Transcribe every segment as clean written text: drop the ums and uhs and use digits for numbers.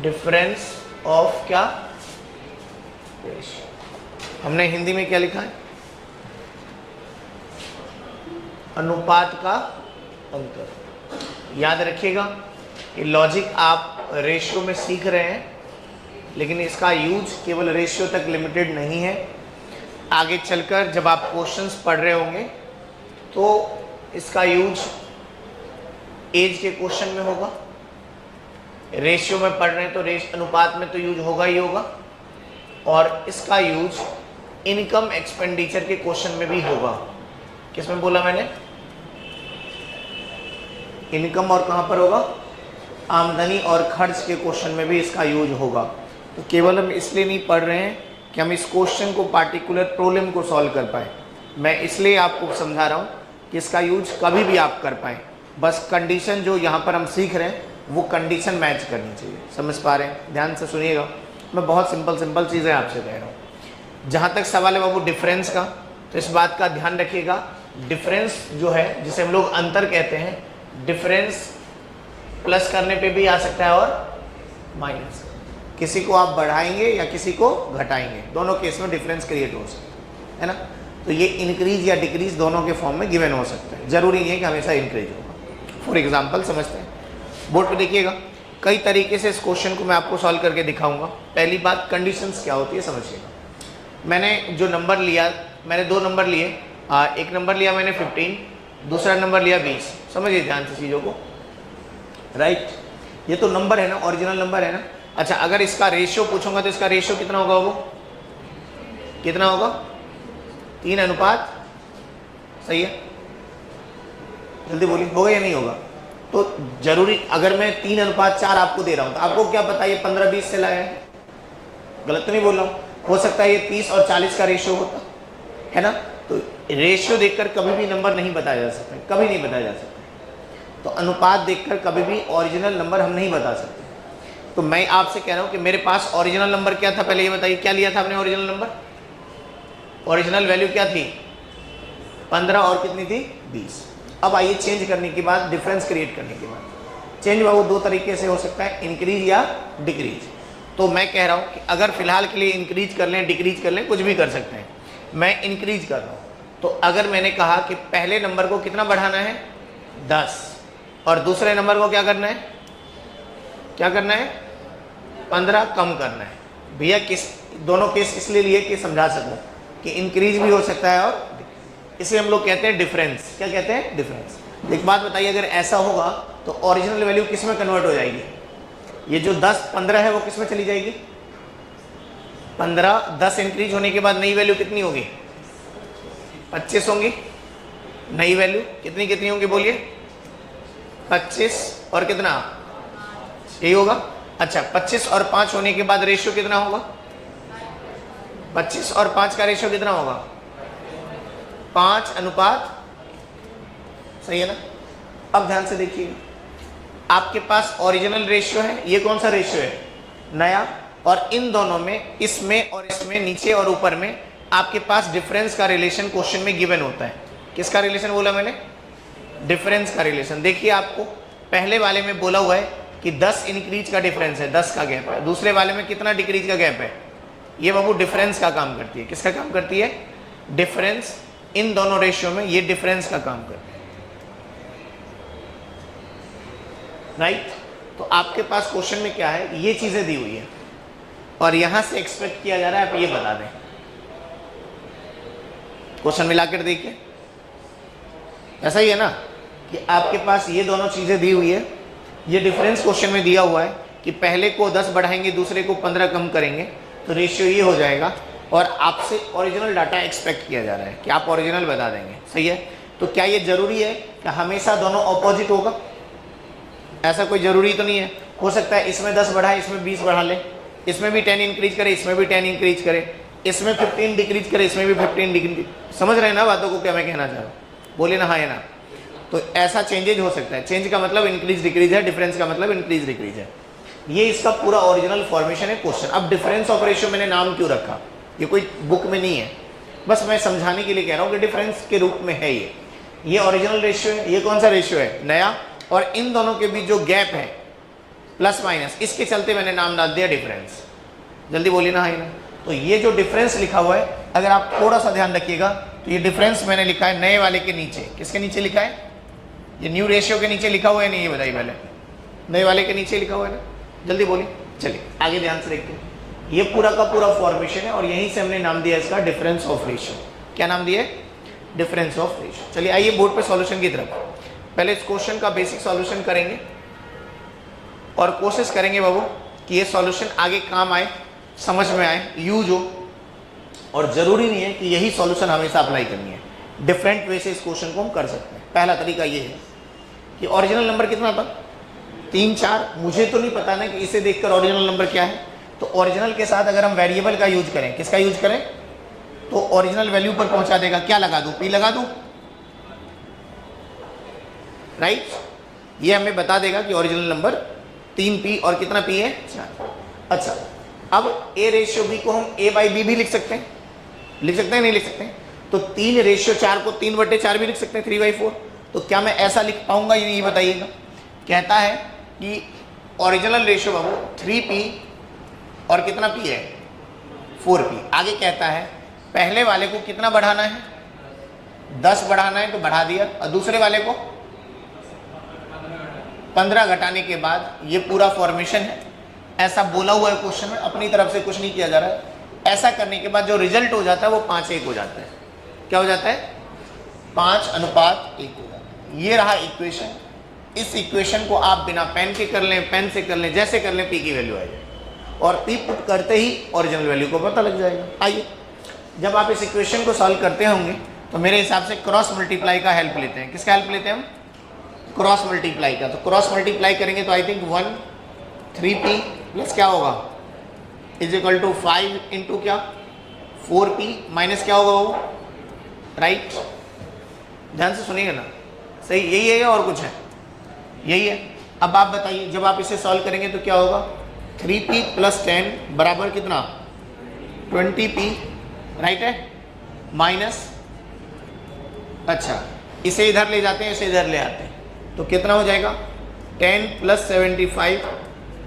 Difference of क्या, हमने हिंदी में क्या लिखा है, अनुपात का अंतर। याद रखिएगा ये लॉजिक आप रेशियो में सीख रहे हैं, लेकिन इसका यूज केवल रेशियो तक लिमिटेड नहीं है। आगे चलकर जब आप क्वेश्चंस पढ़ रहे होंगे तो इसका यूज एज के क्वेश्चन में होगा। रेशियो में पढ़ रहे हैं तो अनुपात में तो यूज होगा ही होगा, और इसका यूज इनकम एक्सपेंडिचर के क्वेश्चन में भी होगा। किसमें बोला मैंने, इनकम, और कहां पर होगा, आमदनी और खर्च के क्वेश्चन में भी इसका यूज होगा। तो केवल हम इसलिए नहीं पढ़ रहे हैं कि हम इस क्वेश्चन को पार्टिकुलर प्रॉब्लम को सॉल्व कर पाए, मैं इसलिए आपको समझा रहा हूं कि इसका यूज कभी भी आप कर पाए। बस कंडीशन जो यहाँ पर हम सीख रहे हैं वो कंडीशन मैच करनी चाहिए। समझ पा रहे हैं, ध्यान से सुनिएगा, मैं बहुत सिंपल चीज़ें आपसे कह रहा हूँ। जहाँ तक सवाल है बाबू डिफरेंस का, तो इस बात का ध्यान रखिएगा, डिफरेंस जो है जिसे हम लोग अंतर कहते हैं, डिफरेंस प्लस करने पे भी आ सकता है और माइनस। किसी को आप बढ़ाएंगे या किसी को घटाएंगे, दोनों केस में डिफरेंस क्रिएट हो सकता है ना। तो ये इंक्रीज या डिक्रीज दोनों के फॉर्म में गिवन हो सकता है, जरूरी नहीं है कि हमेशा इंक्रीज होगा। फॉर एग्जाम्पल समझते हैं, बोर्ड पे देखिएगा, कई तरीके से इस क्वेश्चन को मैं आपको सॉल्व करके दिखाऊंगा। पहली बात, कंडीशंस क्या होती है समझिएगा। मैंने जो नंबर लिया, मैंने दो नंबर लिए, एक नंबर लिया मैंने 15, दूसरा नंबर लिया 20। समझिए ध्यान से चीज़ों को, राइट। ये तो नंबर है ना, ओरिजिनल नंबर है ना। अच्छा, अगर इसका रेशियो पूछूंगा तो इसका रेशियो कितना होगा, वो कितना होगा, 3 अनुपात, सही है, जल्दी बोलिए, होगा या नहीं होगा। तो जरूरी, अगर मैं 3 अनुपात 4 आपको दे रहा हूं तो आपको क्या पता ये 15-20 से लाया है, गलत तो नहीं बोल रहा हूं। हो सकता है ये 30 और 40 का रेशियो होता है ना। तो रेशियो देखकर कभी भी नंबर नहीं बताया जा सकता, कभी नहीं बताया जा सकता। तो अनुपात देखकर कभी भी ओरिजिनल नंबर हम नहीं बता सकते। तो मैं आपसे कह रहा हूं कि मेरे पास ओरिजिनल नंबर क्या था, पहले ये बताइए, क्या लिया था आपने ओरिजिनल नंबर, ओरिजिनल वैल्यू क्या थी, 15 और कितनी थी, 20। अब आइए चेंज करने के बाद, डिफरेंस क्रिएट करने के बाद, चेंज बाबू दो तरीके से हो सकता है, इंक्रीज या डिक्रीज। तो मैं कह रहा हूं कि अगर फिलहाल के लिए इंक्रीज कर लें, डिक्रीज कर लें, कुछ भी कर सकते हैं, मैं इंक्रीज कर रहा हूं। तो अगर मैंने कहा कि पहले नंबर को कितना बढ़ाना है, 10, और दूसरे नंबर को क्या करना है, क्या करना है, 15 कम करना है। भैया किस, दोनों केस इसलिए लिए कि समझा सकूं कि इंक्रीज भी हो सकता है, और इसे हम लोग कहते हैं डिफरेंस। क्या कहते हैं, डिफरेंस। एक बात बताइए, अगर ऐसा होगा तो ओरिजिनल वैल्यू किस में कन्वर्ट हो जाएगी, ये जो 10-15 है वो किस में चली जाएगी, 15, 10 इंक्रीज होने के बाद नई वैल्यू कितनी होगी, 25 होंगी। नई वैल्यू कितनी कितनी होंगी बोलिए, 25 और कितना, यही होगा। अच्छा, 25 और 5 होने के बाद रेशियो कितना होगा, 25 और 5 का रेशियो कितना होगा, 5 अनुपात, सही है ना। अब ध्यान से देखिए, आपके पास ओरिजिनल रेशियो है, ये कौन सा रेशियो है, नया, और इन दोनों में, इसमें और इसमें, नीचे और ऊपर में आपके पास डिफरेंस का रिलेशन क्वेश्चन में गिवन होता है। किसका रिलेशन बोला मैंने, डिफरेंस का रिलेशन। देखिए आपको पहले वाले में बोला हुआ है कि 10 इंक्रीज का डिफरेंस है, 10 का गैप है, दूसरे वाले में कितना डिक्रीज का गैप है, ये बाबू डिफरेंस का काम करती है। किसका काम करती है, डिफरेंस। इन दोनों रेशियो में ये डिफरेंस का काम करती है, राइट। तो आपके पास क्वेश्चन में क्या है, ये चीजें दी हुई है, और यहां से एक्सपेक्ट किया जा रहा है आप ये बता दें। क्वेश्चन मिलाकर देखिए, ऐसा ही है ना कि आपके पास ये दोनों चीजें दी हुई है, ये डिफरेंस क्वेश्चन में दिया हुआ है कि पहले को 10 बढ़ाएंगे, दूसरे को 15 कम करेंगे, तो रेशियो ये हो जाएगा, और आपसे ओरिजिनल डाटा एक्सपेक्ट किया जा रहा है कि आप ओरिजिनल बता देंगे, सही है। तो क्या ये जरूरी है कि हमेशा दोनों ऑपोजिट होगा, ऐसा कोई जरूरी तो नहीं है। हो सकता है इसमें 10 बढ़ाए, इसमें 20 बढ़ा ले, इसमें भी 10 इंक्रीज करे, इसमें भी 10 इंक्रीज करे, इसमें 15 डिक्रीज करे, इसमें भी 15 डिक्रीज। समझ रहे हैं ना बातों को, क्या मैं कहना चाह रहा हूँ, बोलिए ना हाँ या ना। तो ऐसा चेंजेज हो सकता है, चेंज का मतलब इंक्रीज डिक्रीज है, डिफरेंस का मतलब इंक्रीज डिक्रीज है। ये इसका पूरा ओरिजिनल फॉर्मेशन है क्वेश्चन। अब डिफरेंस ऑफ रेशियो मैंने नाम क्यों रखा, ये कोई बुक में नहीं है, बस मैं समझाने के लिए कह रहा हूँ कि डिफरेंस के रूप में है ये ओरिजिनल रेशियो है, ये कौन सा रेशियो है, नया, और इन दोनों के बीच जो गैप है प्लस माइनस, इसके चलते मैंने नाम डाल दिया डिफरेंस। जल्दी बोलिए ना, हाई ना। तो ये जो डिफरेंस लिखा हुआ है, अगर आप थोड़ा सा ध्यान रखिएगा तो ये डिफरेंस मैंने लिखा है नए वाले के नीचे। किसके नीचे लिखा है? ये न्यू रेशियो के नीचे लिखा हुआ है, नहीं ये बताइए पहले। नए वाले के नीचे लिखा हुआ है ना, जल्दी बोलिए। चलिए आगे ध्यान से देखते हैं। ये पूरा का पूरा फॉर्मेशन है और यहीं से हमने नाम दिया इसका डिफरेंस ऑफ रेशियो। क्या नाम दिया? Difference of ratio. चलिए आइए बोर्ड पे सॉल्यूशन की तरफ। पहले इस क्वेश्चन का बेसिक सॉल्यूशन करेंगे और कोशिश करेंगे बाबू कि ये सॉल्यूशन आगे काम आए, समझ में आए, यूज हो। और जरूरी नहीं है कि यही सॉल्यूशन हमेशा अप्लाई करनी है, डिफरेंट वे से इस क्वेश्चन को हम कर सकते हैं। पहला तरीका ये है कि ओरिजिनल नंबर कितना था? 3 4। मुझे तो नहीं पता ना कि इसे देखकर ओरिजिनल नंबर क्या है, तो ओरिजिनल के साथ अगर हम वेरिएबल का यूज करें, किसका यूज करें, तो ओरिजिनल वैल्यू पर पहुंचा देगा। क्या लगा दूं? पी लगा दूं, राइट। ये हमें बता देगा कि ओरिजिनल नंबर 3p और कितना p है? 4। अच्छा, अब a रेशियो b को हम a/b भी लिख सकते हैं, लिख सकते हैं नहीं लिख सकते हैं? तो 3 रेशियो 4 को 3/4 भी लिख सकते हैं, 3/4। तो क्या मैं ऐसा लिख पाऊंगा या नहीं, बताइएगा। कहता है कि ओरिजिनल रेशियो बाबू 3p और कितना p है? 4p। आगे कहता है पहले वाले को कितना बढ़ाना है? 10 बढ़ाना है, तो बढ़ा दिया। और दूसरे वाले को 15 घटाने के बाद ये पूरा फॉर्मेशन है। ऐसा बोला हुआ है क्वेश्चन में, अपनी तरफ से कुछ नहीं किया जा रहा है। ऐसा करने के बाद जो रिजल्ट हो जाता है वो 5:1 हो जाता है। क्या हो जाता है? 5:1 हो जाता है। ये रहा इक्वेशन। इस इक्वेशन को आप बिना पेन के कर लें, पेन से कर लें, जैसे कर लें, पी की वैल्यू आएगी और पी पुट करते ही ओरिजिनल वैल्यू को पता लग जाएगा। आइए, जब आप इस इक्वेशन को सॉल्व करते होंगे तो मेरे हिसाब से क्रॉस मल्टीप्लाई का हेल्प लेते हैं। किसका हेल्प लेते हैं हम? क्रॉस मल्टीप्लाई का। तो क्रॉस मल्टीप्लाई करेंगे तो आई थिंक 1 3p प्लस क्या होगा इज इक्वल टू 5 इंटू क्या 4p माइनस क्या होगा वो, राइट। ध्यान से सुनिएगा ना, सही यही है या और कुछ है? यही है। अब आप बताइए, जब आप इसे सॉल्व करेंगे तो क्या होगा? 3p प्लस 10 बराबर कितना? 20p, राइट है, माइनस, अच्छा इसे इधर ले जाते हैं, इसे इधर ले आते हैं, तो कितना हो जाएगा? 10 प्लस 75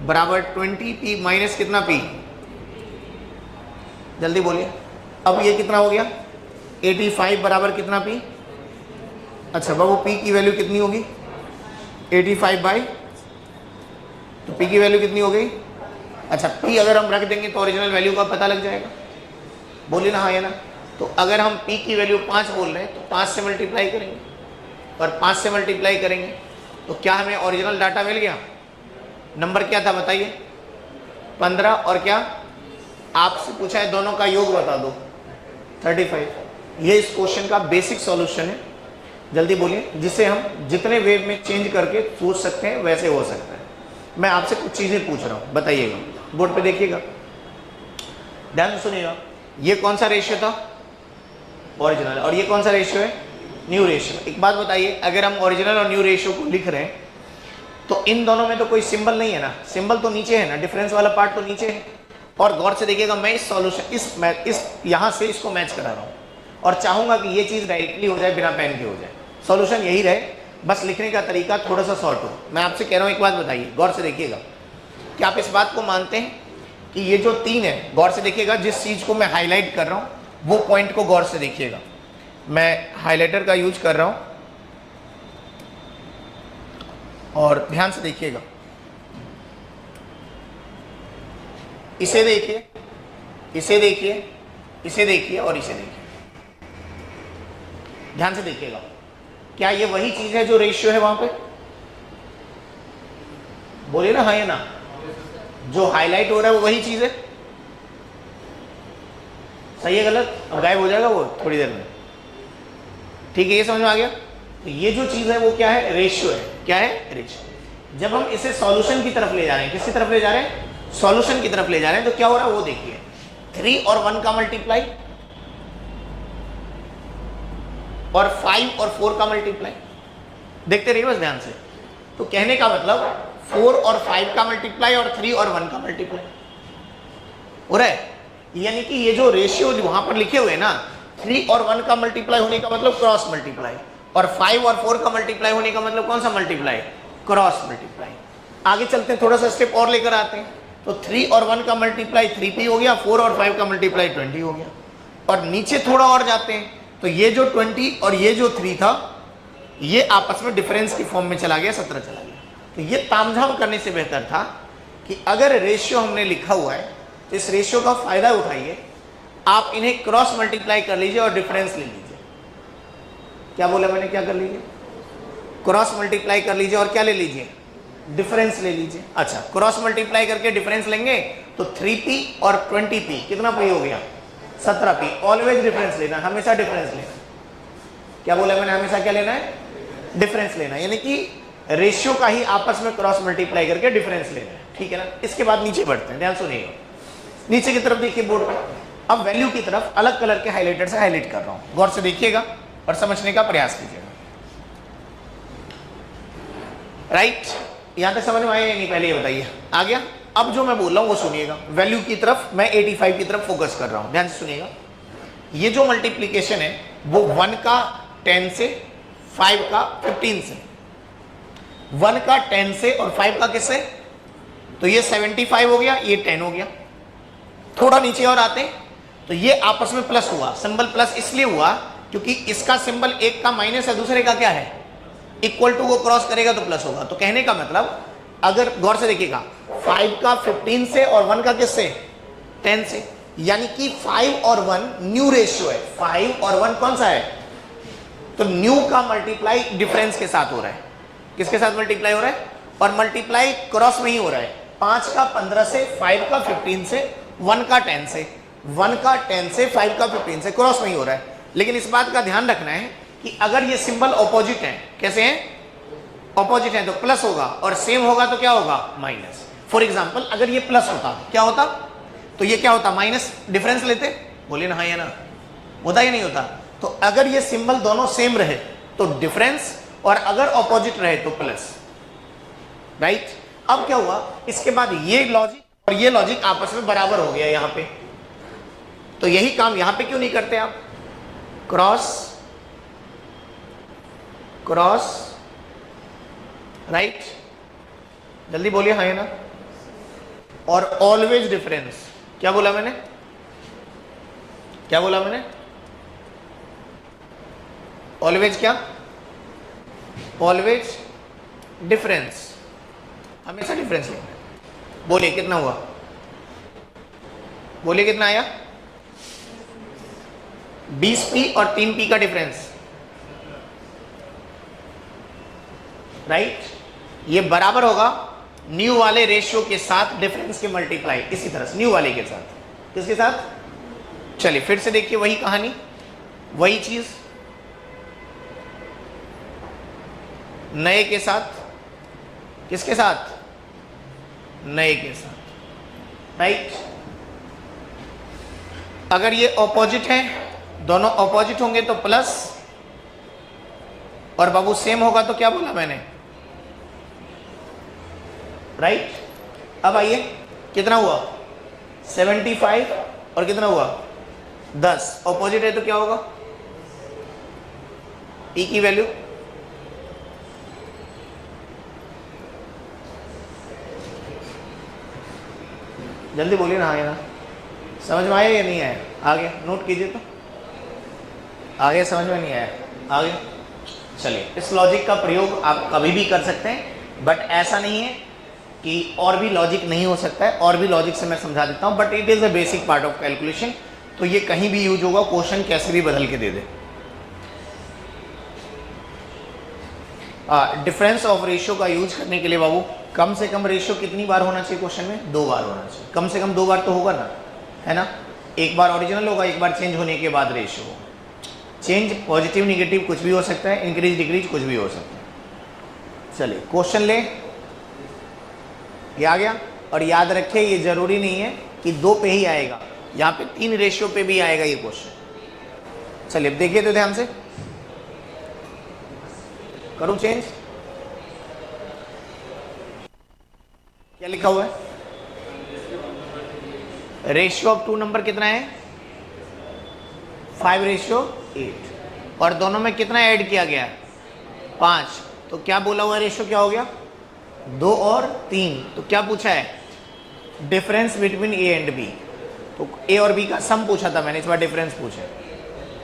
बराबर 20p माइनस कितना p? जल्दी बोलिए। अब ये कितना हो गया? 85 बराबर कितना p? अच्छा बाबू, p की वैल्यू कितनी होगी? 85 बाई, तो p की वैल्यू कितनी हो गई? अच्छा, p अगर हम रख देंगे तो ओरिजिनल वैल्यू का पता लग जाएगा। बोलिए ना, हाँ या ना। तो अगर हम p की वैल्यू 5 बोल रहे हैं तो 5 से मल्टीप्लाई करेंगे और 5 से मल्टीप्लाई करेंगे तो क्या हमें ओरिजिनल डाटा मिल गया? नंबर क्या था बताइए? 15 और क्या आपसे पूछा है दोनों का योग बता दो, 35। ये इस क्वेश्चन का बेसिक सॉल्यूशन है। जल्दी बोलिए, जिसे हम जितने वे में चेंज करके सोच सकते हैं वैसे हो सकता है। मैं आपसे कुछ चीज़ें पूछ रहा हूँ, बताइएगा, बोर्ड पे देखिएगा, ध्यान से सुनिएगा। ये कौन सा रेशियो था? ओरिजिनल। और ये कौन सा रेशियो है? New ratio. एक बात बताइए, अगर हम ओरिजिनल और न्यू रेशियो को लिख रहे हैं तो इन दोनों में तो कोई सिंबल नहीं है ना, सिंबल तो नीचे है ना, डिफरेंस वाला पार्ट तो नीचे है। और गौर से देखिएगा, मैं इस सॉल्यूशन इस यहाँ से इसको मैच करा रहा हूँ और चाहूँगा कि ये चीज़ डायरेक्टली हो जाए, बिना पेन के हो जाए। सॉल्यूशन यही रहे, बस लिखने का तरीका थोड़ा सा शॉर्ट हो। मैं आपसे कह रहा हूँ, एक बात बताइए, गौर से देखिएगा, क्या आप इस बात को मानते हैं कि ये जो 3 है, गौर से देखिएगा, जिस चीज़ को मैं हाईलाइट कर रहा हूँ वो पॉइंट को गौर से देखिएगा। मैं हाइलाइटर का यूज कर रहा हूँ और ध्यान से देखिएगा, इसे देखिए, इसे देखिए, इसे देखिए और इसे देखिए, ध्यान से देखिएगा। क्या ये वही चीज है जो रेशियो है वहां पे? बोलिए ना, हाँ या ना। जो हाईलाइट हो रहा है वो वही चीज है, सही है गलत? अब गायब हो जाएगा वो थोड़ी देर में, ठीक है, ये समझ में आ गया। तो ये जो चीज है वो क्या है? रेशियो है। क्या है? रेशियो। जब हम इसे सॉल्यूशन की तरफ ले जा रहे हैं, किसकी तरफ ले जा रहे हैं? सॉल्यूशन की तरफ ले जा रहे हैं, तो क्या हो रहा है वो देखिए। 3 और 1 का मल्टीप्लाई और 5 और 4 का मल्टीप्लाई, देखते रहिए बस ध्यान से। तो कहने का मतलब 4 और 5 का मल्टीप्लाई और 3 और 1 का मल्टीप्लाई हो रहा है। यानी कि ये जो रेशियो वहां पर लिखे हुए हैं ना, 3 और 1 का मल्टीप्लाई होने का मतलब क्रॉस मल्टीप्लाई, और 5 और 4 का मल्टीप्लाई होने का मतलब कौन सा मल्टीप्लाई? Cross multiply. आगे चलते हैं, थोड़ा सा स्टेप और लेकर आते हैं। तो 3 और 1 का मल्टीप्लाई 3p हो गया, 4 और 5 का मल्टीप्लाई 20 हो गया। और नीचे थोड़ा और जाते हैं तो ये जो 20 और ये जो 3 था ये आपस में डिफरेंस की फॉर्म में चला गया, 17 चला गया। तो ये तामझाम करने से बेहतर था कि अगर रेशियो हमने लिखा हुआ है तो इस रेशियो का फायदा उठाइए, आप इन्हें क्रॉस मल्टीप्लाई कर लीजिए और डिफरेंस ले लीजिए। क्या बोला मैंने, क्या कर लीजिए? क्रॉस मल्टीप्लाई कर लीजिए और क्या ले लीजिए? डिफरेंस ले लीजिए। अच्छा, क्रॉस मल्टीप्लाई करके डिफरेंस लेंगे तो 3p और 20p कितना p हो गया? 17p। ऑलवेज डिफरेंस लेना, हमेशा डिफरेंस लेना। क्या बोला मैंने, हमेशा क्या लेना है? डिफरेंस लेना, यानी कि रेशियो का ही आपस में क्रॉस मल्टीप्लाई करके डिफरेंस लेना है, ठीक है ना। इसके बाद नीचे बढ़ते हैं, ध्यान सुनिएगा। नीचे की तरफ देखिए बोर्ड पे, अब वैल्यू की तरफ अलग कलर के हाइलाइटर से हाईलाइट कर रहा हूं, गौर से देखिएगा और समझने का प्रयास कीजिएगा। राइट, यहां तक समझ में आया या नहीं, पहले ये बताइए। आ गया? अब जो मैं बोल रहा हूं वो सुनिएगा। वैल्यू की तरफ मैं 85 की तरफ फोकस कर रहा हूं, ध्यान से सुनिएगा। ये जो मल्टीप्लीकेशन है वो 1 का 10 से, 5 का 15 से, 1 का 10 से और 5 का किससे? तो ये 75 हो गया, ये 10 हो गया। थोड़ा नीचे और आते हैं तो ये आपस में प्लस हुआ। सिंबल प्लस इसलिए हुआ क्योंकि इसका सिंबल एक का माइनस है, दूसरे का क्या है? इक्वल टू को क्रॉस करेगा तो प्लस होगा। तो कहने का मतलब, अगर गौर से देखिएगा, 5 का 15 से और 1 का किससे? 10 से, यानी कि 5 और 1 न्यू रेशियो है। 5 और 1 कौन सा है? तो न्यू का मल्टीप्लाई डिफरेंस के साथ हो रहा है। किसके साथ मल्टीप्लाई हो रहा है? और मल्टीप्लाई क्रॉस में ही हो रहा है। 5 का 15 से, 5 का 15 से, 1 का 10 से, 1 का 10 से, 5 का 15 से, क्रॉस में ही हो रहा है। लेकिन इस बात का ध्यान रखना है कि अगर ये सिंबल ऑपोजिट है, कैसे हैं? ऑपोजिट है तो प्लस होगा, और सेम होगा तो क्या होगा? माइनस। फॉर एग्जाम्पल, अगर ये प्लस होता क्या होता? तो ये क्या होता? माइनस। डिफरेंस लेते, बोले ना हाँ या ना, होता या नहीं होता? तो अगर ये सिंबल दोनों सेम रहे तो डिफरेंस, और अगर ऑपोजिट रहे तो प्लस। राइट, अब क्या हुआ? इसके बाद ये लॉजिक और ये लॉजिक आपस में बराबर हो गया यहां पे। तो यही काम यहां पे क्यों नहीं करते आप? क्रॉस क्रॉस, राइट, जल्दी बोलिए हाँ या ना। और ऑलवेज डिफरेंस। क्या बोला मैंने? क्या बोला मैंने? ऑलवेज क्या? ऑलवेज डिफरेंस, हमेशा डिफरेंस लेना है। बोलिए कितना हुआ? बोलिए कितना आया? 20p और 3p का डिफरेंस, राइट। ये बराबर होगा न्यू वाले रेशियो के साथ डिफरेंस के मल्टीप्लाई, इसी तरह से न्यू वाले के साथ। किसके साथ? चलिए फिर से देखिए, वही कहानी, वही चीज नए के साथ। किसके साथ? नए के साथ, राइट। अगर ये ऑपोजिट है, दोनों ऑपोजिट होंगे तो प्लस, और बाबू सेम होगा तो क्या बोला मैंने? राइट। अब आइए, कितना हुआ? 75 और कितना हुआ? 10। ऑपोजिट है तो क्या होगा? p की वैल्यू जल्दी बोलिए ना, आया ना, समझ में आया या नहीं आया? आगे नोट कीजिए तो, आगे समझ में नहीं आया? आगे चलिए, इस लॉजिक का प्रयोग आप कभी भी कर सकते हैं, बट ऐसा नहीं है कि और भी लॉजिक नहीं हो सकता है। और भी लॉजिक से मैं समझा देता हूं, but it is a basic part of calculation. तो ये कहीं भी यूज होगा, क्वेश्चन कैसे भी बदल के दे दे। डिफरेंस ऑफ रेशियो का यूज करने के लिए बाबू कम से कम रेशियो कितनी बार होना चाहिए क्वेश्चन में? 2 बार होना चाहिए। कम से कम 2 बार तो होगा ना, है ना। एक बार ओरिजिनल होगा, एक बार चेंज होने के बाद रेशियो होगा। चेंज पॉजिटिव निगेटिव कुछ भी हो सकता है, इंक्रीज डिक्रीज कुछ भी हो सकता है। चलिए क्वेश्चन ले, ये आ गया। और याद रखिए, ये जरूरी नहीं है कि 2 पे ही आएगा, यहाँ पे 3 रेशियो पे भी आएगा ये क्वेश्चन। चलिए अब देखिए तो ध्यान से, करूं चेंज? क्या लिखा हुआ है? रेशियो ऑफ 2 नंबर कितना है? 5:8। और दोनों में कितना ऐड किया गया? 5। तो क्या बोला हुआ रेशियो क्या हो गया? 2 और 3, तो क्या पूछा है? Difference between A and B. तो ए और बी का सम पूछा था मैंने, इस बार डिफरेंस पूछा।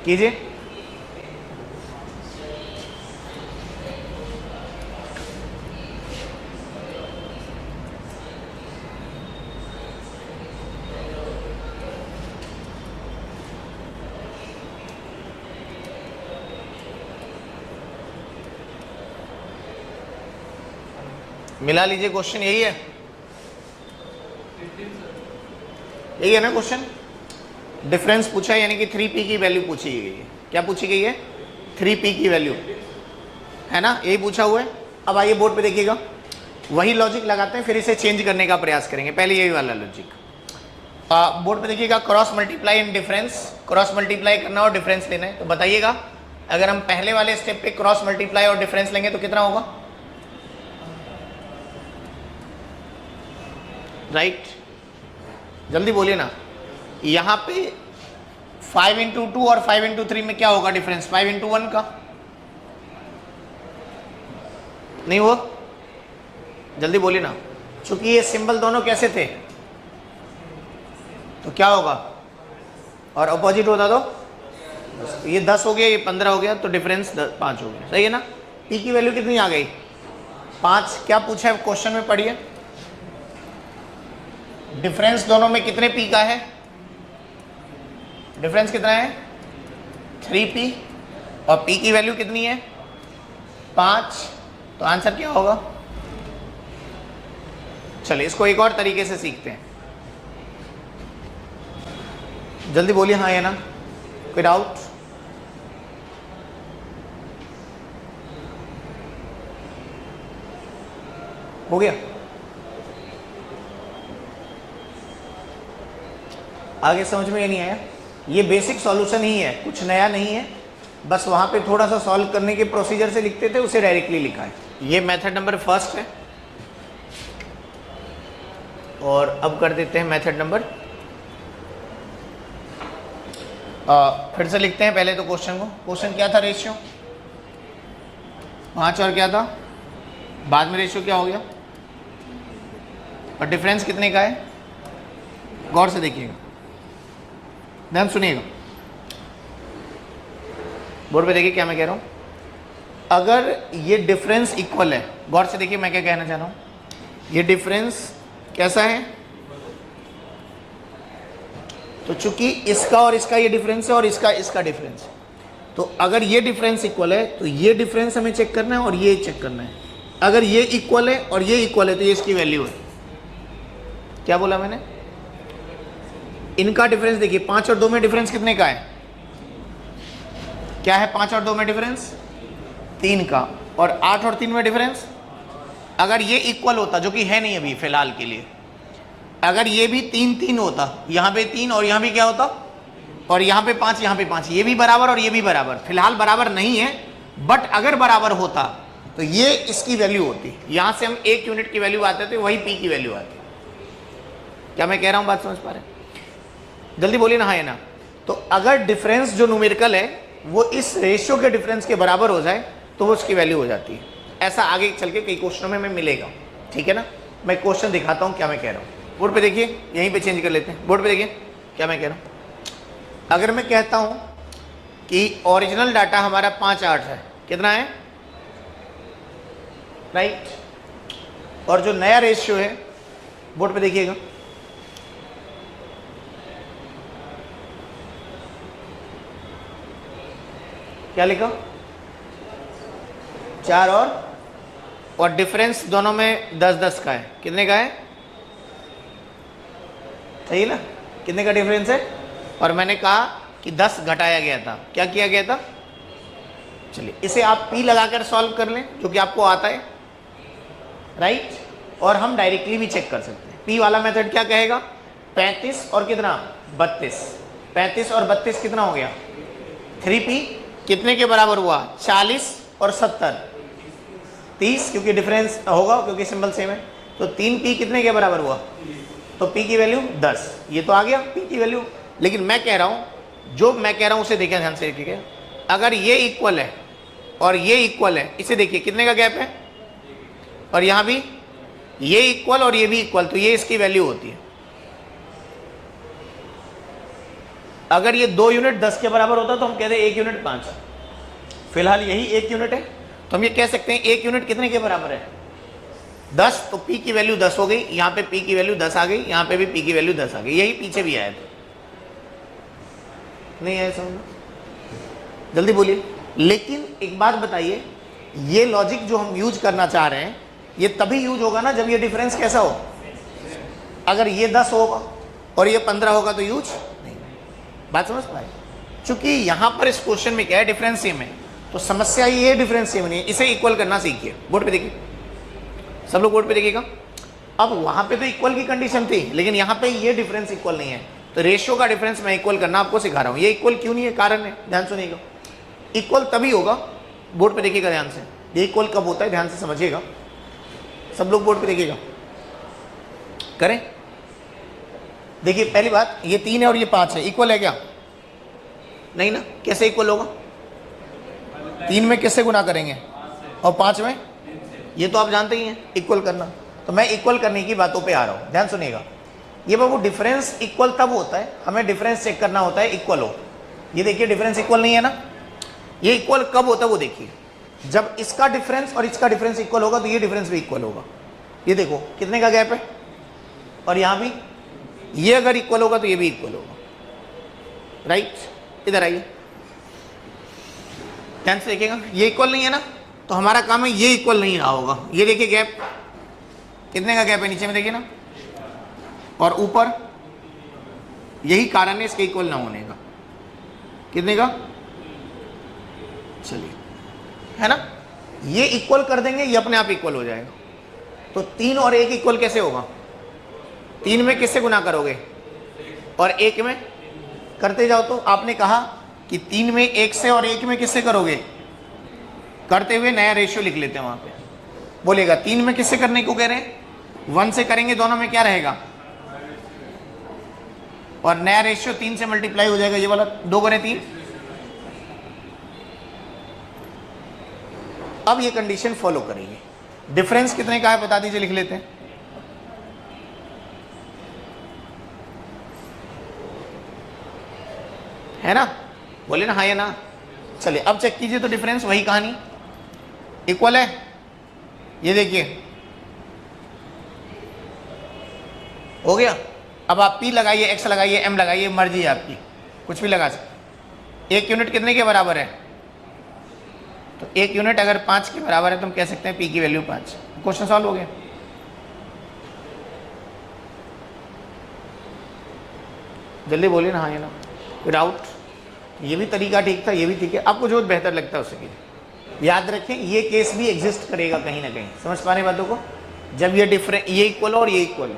कीजिए। मिला लीजिए, क्वेश्चन यही है, यही है ना क्वेश्चन। डिफरेंस पूछा है, यानी कि 3p की वैल्यू पूछी गई है। क्या पूछी गई है? 3p की वैल्यू, है ना, यही पूछा हुआ है। अब आइए बोर्ड पे देखिएगा, वही लॉजिक लगाते हैं, फिर इसे चेंज करने का प्रयास करेंगे। पहले यही वाला लॉजिक बोर्ड पे देखिएगा, cross multiply and difference. Cross multiply करना और डिफरेंस लेना है, तो बताइएगा अगर हम पहले वाले स्टेप पे क्रॉस मल्टीप्लाई और डिफरेंस लेंगे तो कितना होगा? राइट, जल्दी बोलिए ना। यहाँ पे 5 इंटू 2 और 5 इंटू 3 में क्या होगा डिफरेंस? 5 इंटू 1 का नहीं हुआ? जल्दी बोलिए ना। चूंकि ये सिंबल दोनों कैसे थे तो क्या होगा? और अपोजिट होता तो ये 10 हो गया, ये 15 हो गया, तो डिफरेंस 5 हो गया। सही है ना? पी की वैल्यू कितनी आ गई? 5। क्या पूछा है क्वेश्चन में, पढ़िए। डिफरेंस दोनों में कितने पी का है? डिफरेंस कितना है? 3p। और p की वैल्यू कितनी है? 5। तो आंसर क्या होगा? चलिए इसको एक और तरीके से सीखते हैं। जल्दी बोलिए, हाँ या ना, कोई डाउट? हो गया? आगे समझ में ये नहीं आया? ये बेसिक सॉल्यूशन ही है, कुछ नया नहीं है, बस वहाँ पे थोड़ा सा सॉल्व करने के प्रोसीजर से लिखते थे, उसे डायरेक्टली लिखा है। ये मेथड नंबर फर्स्ट है, और अब कर देते हैं मेथड नंबर, फिर से लिखते हैं पहले तो क्वेश्चन को। क्वेश्चन क्या था? रेशियो 5 और क्या था बाद में? रेशियो क्या हो गया? और डिफरेंस कितने का है? गौर से देखिएगा, ध्यान सुनिएगा, बोर्ड पे देखिए क्या मैं कह रहा हूं। अगर ये डिफरेंस इक्वल है, गौर से देखिए मैं क्या कहना चाह रहा हूं। ये डिफरेंस कैसा है? तो चूंकि इसका और इसका ये डिफरेंस है और इसका डिफरेंस है, तो अगर ये डिफरेंस इक्वल है तो ये डिफरेंस हमें चेक करना है और ये चेक करना है। अगर ये इक्वल है और ये इक्वल है तो ये इसकी वैल्यू है। क्या बोला मैंने? इनका डिफरेंस देखिए, 5 और 2 में डिफरेंस कितने का है? क्या है 5 और 2 में डिफरेंस? 3 का। और 8 और 3 में डिफरेंस? अगर ये इक्वल होता, जो कि है नहीं अभी फिलहाल के लिए, अगर ये भी 3 होता, यहाँ पे 3 और यहाँ भी क्या होता, और यहाँ पे 5, यहाँ पे 5, ये भी बराबर और ये भी बराबर। फिलहाल बराबर नहीं है, बट अगर बराबर होता तो ये इसकी वैल्यू होती। यहाँ से हम 1 यूनिट की वैल्यू आते थे, वही पी की वैल्यू आती। क्या मैं कह रहा हूँ, बात समझ पा रहे हैं? जल्दी बोलिए ना, हाँ या ना। तो अगर डिफरेंस जो न्यूमेरिकल है वो इस रेशियो के डिफरेंस के बराबर हो जाए तो वो उसकी वैल्यू हो जाती है। ऐसा आगे चल के कई क्वेश्चनों में हमें मिलेगा, ठीक है ना। मैं क्वेश्चन दिखाता हूँ क्या मैं कह रहा हूँ। बोर्ड पे देखिए, यहीं पे चेंज कर लेते हैं। बोर्ड पे देखिए क्या मैं कह रहा हूँ। अगर मैं कहता हूँ कि ओरिजिनल डाटा हमारा 5-8 है, कितना है? राइट। और जो नया रेशियो है, बोर्ड पे देखिएगा, क्या लिखा? 4 और डिफरेंस दोनों में 10-10 का है। कितने का है? सही है ना? कितने का डिफरेंस है? और मैंने कहा कि 10 घटाया गया था। क्या किया गया था? चलिए इसे आप P लगाकर सॉल्व कर लें, जो कि आपको आता है, राइट। और हम डायरेक्टली भी चेक कर सकते हैं। P वाला मेथड क्या कहेगा? 35 और कितना? 32। 35 और 32 कितना हो गया? 3P। कितने के बराबर हुआ? 40 और 70, 30, क्योंकि डिफरेंस होगा, क्योंकि सिंबल सेम है। तो 3P कितने के बराबर हुआ? तो P की वैल्यू 10। ये तो आ गया P की वैल्यू। लेकिन मैं कह रहा हूँ, जो मैं कह रहा हूँ उसे देखिए ध्यान से, देखिए। अगर ये इक्वल है और ये इक्वल है, इसे देखिए कितने का गैप है, और यहाँ भी ये इक्वल और ये भी इक्वल, तो ये इसकी वैल्यू होती है। अगर ये 2 यूनिट 10 के बराबर होता तो हम कहते 1 यूनिट 5। फिलहाल यही 1 यूनिट है, तो हम ये कह सकते हैं 1 यूनिट कितने के बराबर है 10, तो P की वैल्यू 10 हो गई, यहाँ पे P की वैल्यू 10 आ गई, यहाँ पे भी P की वैल्यू 10 आ गई। यही पीछे भी आया था, नहीं आया समझ? जल्दी बोलिए। लेकिन एक बात बताइए, ये लॉजिक जो हम यूज करना चाह रहे हैं ये तभी यूज होगा ना जब ये डिफरेंस कैसा हो। अगर ये 10 होगा और ये 15 होगा तो यूज नहीं। बात समझ पाए? चूंकि यहां पर इस क्वेश्चन में क्या है, डिफरेंशियम है, तो समस्या ये डिफरेंशियम नहीं है, इसे इक्वल करना सीखिए। बोर्ड पे देखिए, सब लोग बोर्ड पे देखिएगा। अब वहां पे तो इक्वल की कंडीशन थी, लेकिन यहाँ पे ये डिफरेंस इक्वल नहीं है, तो रेशियो का डिफरेंस मैं इक्वल करना आपको सिखा रहा हूँ। ये इक्वल क्यों नहीं है, कारण है, ध्यान सुनिएगा। इक्वल तभी होगा, बोर्ड पे देखिएगा ध्यान से, ये इक्वल कब होता है ध्यान से समझिएगा। सब लोग बोर्ड पे देखिएगा, करें। देखिए पहली बात, ये 3 है और ये 5 है, इक्वल है क्या? नहीं ना। कैसे इक्वल होगा? 3 में किससे गुना करेंगे और 5 में? ये तो आप जानते ही हैं इक्वल करना। तो मैं इक्वल करने की बातों पे आ रहा हूं, ध्यान सुनिएगा। ये बाबू डिफरेंस इक्वल तब होता है, हमें डिफरेंस चेक करना होता है इक्वल हो। ये देखिए डिफरेंस इक्वल नहीं है ना, ये इक्वल कब होता है वो देखिए, जब इसका डिफरेंस और इसका डिफरेंस इक्वल होगा तो ये डिफरेंस भी इक्वल होगा। ये देखो कितने का गैप है, और यहां भी ये अगर इक्वल होगा तो ये भी इक्वल होगा, राइट? इधर आइए, ध्यान से देखिएगा, ये इक्वल नहीं है ना, तो हमारा काम है ये इक्वल नहीं रहा होगा। ये देखिए गैप, कितने का गैप है नीचे में देखिए ना, और ऊपर यही कारण है इसके इक्वल ना होने का। कितने का? चलिए, है ना, ये इक्वल कर देंगे, ये अपने आप इक्वल हो जाएगा। तो 3 और 1 इक्वल कैसे होगा? 3 में किससे गुना करोगे और 1 में? करते जाओ। तो आपने कहा कि 3 में 1 से और 1 में किससे करोगे? करते हुए नया रेशियो लिख लेते हैं वहां पे। बोलेगा 3 में किससे करने को कह रहे हैं? 1 से करेंगे, दोनों में क्या रहेगा? और नया रेशियो 3 से मल्टीप्लाई हो जाएगा, ये वाला 2 गुणे 3। अब ये कंडीशन फॉलो करेंगे। डिफरेंस कितने का है बता दीजिए, लिख लेते हैं। है ना, बोले ना हाँ या ना। चलिए अब चेक कीजिए, तो डिफरेंस वही कहानी, इक्वल है। ये देखिए हो गया। अब आप P लगाइए, X लगाइए, M लगाइए, मर्जी है आपकी, कुछ भी लगा सकते। 1 यूनिट कितने के बराबर है? तो 1 यूनिट अगर 5 के बराबर है तो हम कह सकते हैं P की वैल्यू 5। क्वेश्चन सॉल्व हो गया। जल्दी बोलिए ना हाँ या ना, विदाउट। ये भी तरीका ठीक था, ये भी ठीक है, आपको जो बेहतर लगता है उससे कीजिए। याद रखें ये केस भी एग्जिस्ट करेगा कहीं ना कहीं, समझ पा रहे बातों को, जब ये डिफरेंट, ये इक्वल और ये इक्वल